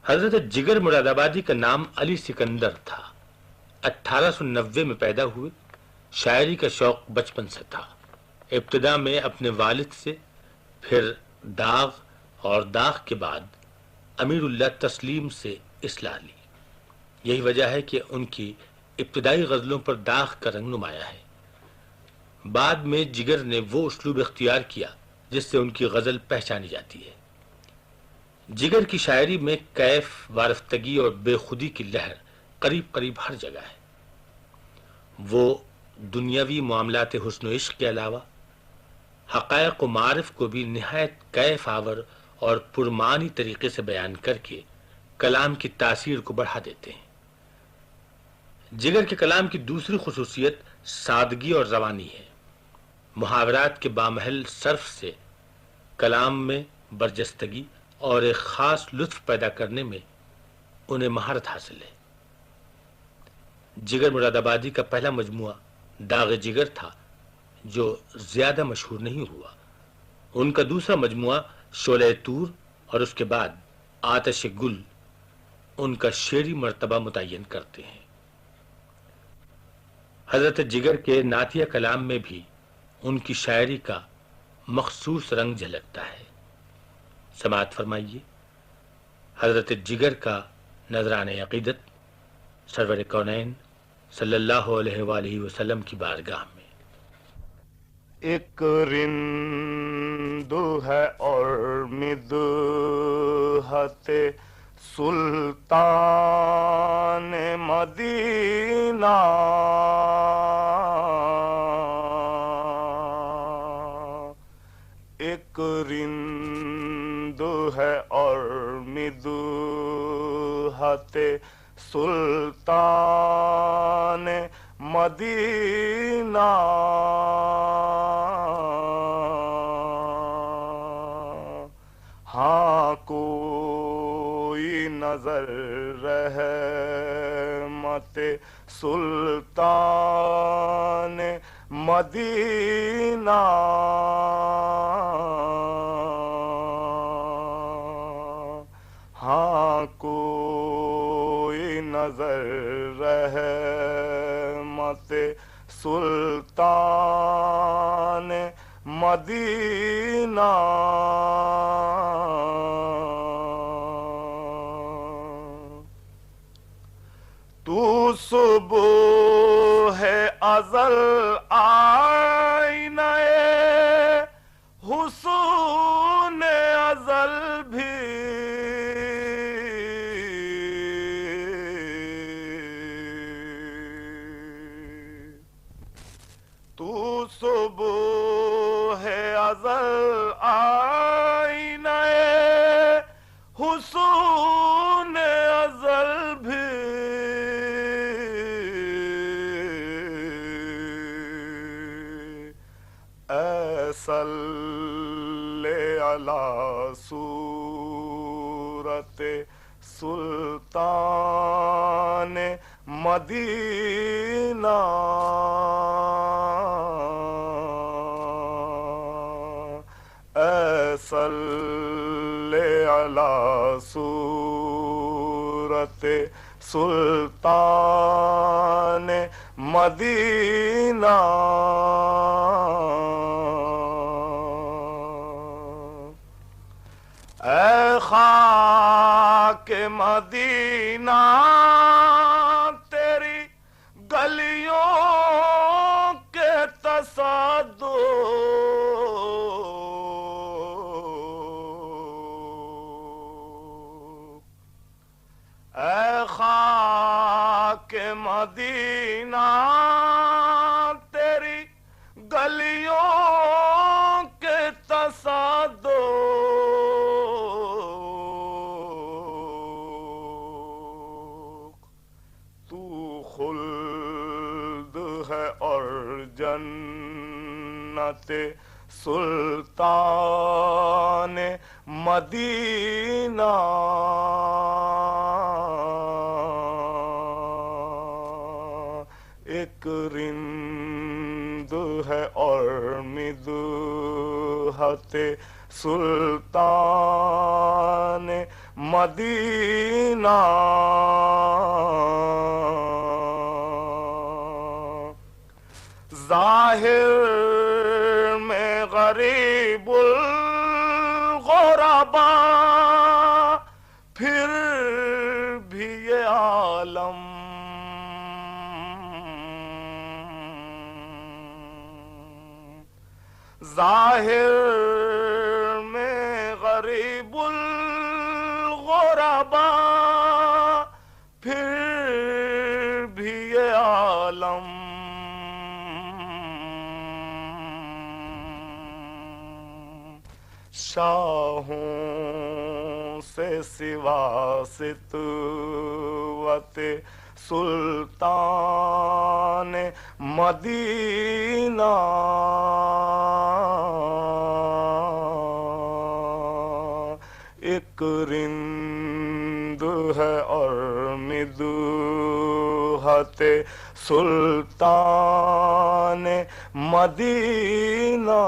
حضرت جگر مراد آبادی کا نام علی سکندر تھا۔ 1890 میں پیدا ہوئے۔ شاعری کا شوق بچپن سے تھا۔ ابتدا میں اپنے والد سے، پھر داغ اور داغ کے بعد امیر اللہ تسلیم سے اصلاح لی۔ یہی وجہ ہے کہ ان کی ابتدائی غزلوں پر داغ کا رنگ نمایاں ہے۔ بعد میں جگر نے وہ اسلوب اختیار کیا جس سے ان کی غزل پہچانی جاتی ہے۔ جگر کی شاعری میں کیف، وارفتگی اور بے خودی کی لہر قریب قریب ہر جگہ ہے۔ وہ دنیاوی معاملات حسن و عشق کے علاوہ حقائق و معارف کو بھی نہایت کیف آور اور پرمعنی طریقے سے بیان کر کے کلام کی تاثیر کو بڑھا دیتے ہیں۔ جگر کے کلام کی دوسری خصوصیت سادگی اور روانی ہے۔ محاورات کے بامحل صرف سے کلام میں برجستگی اور ایک خاص لطف پیدا کرنے میں انہیں مہارت حاصل ہے۔ جگر مراد آبادی کا پہلا مجموعہ داغ جگر تھا جو زیادہ مشہور نہیں ہوا۔ ان کا دوسرا مجموعہ شعلہ طور اور اس کے بعد آتش گل ان کا شعری مرتبہ متعین کرتے ہیں۔ حضرت جگر کے نعتیہ کلام میں بھی ان کی شاعری کا مخصوص رنگ جھلکتا ہے۔ سماعت فرمائیے حضرت جگر کا نذران عقیدت سرور کونین صلی اللہ علیہ وآلہ وسلم کی بارگاہ میں۔ ایک رند ہے اور مدحت سلطان مدینہ، ایک رند ہے اور مدحت سلطان مدینہ، ہاں کوئی نظر رحمت سلطان مدینہ، ہاں کوئی نظر رحمت سلطان مدینہ، تو صبح ازل آئینہ حسن ازل بھی، تو صبح ازل آئینہ حسن ازل بھی، اے صلی علی صورت سلطان مدینہ، اے صلی علی صورت سلطان مدینہ، اے خاک مدینہ تیری گلیوں کے تصدق، اے خاک مدینہ تیری گلیوں کے تصدق، تو خلد ہے اور جنت سلطان مدینہ، ایک رند ہے اور مدحت سلطان مدینہ ظاہر میں غریب الغربا پھر بھی یہ عالم ظاہر میں غریب الغربا پھر بھی یہ عالم شاہوں سے سوا ستوت سلطان مدینہ ایک رند ہے اور مدوحت سلطان مدینہ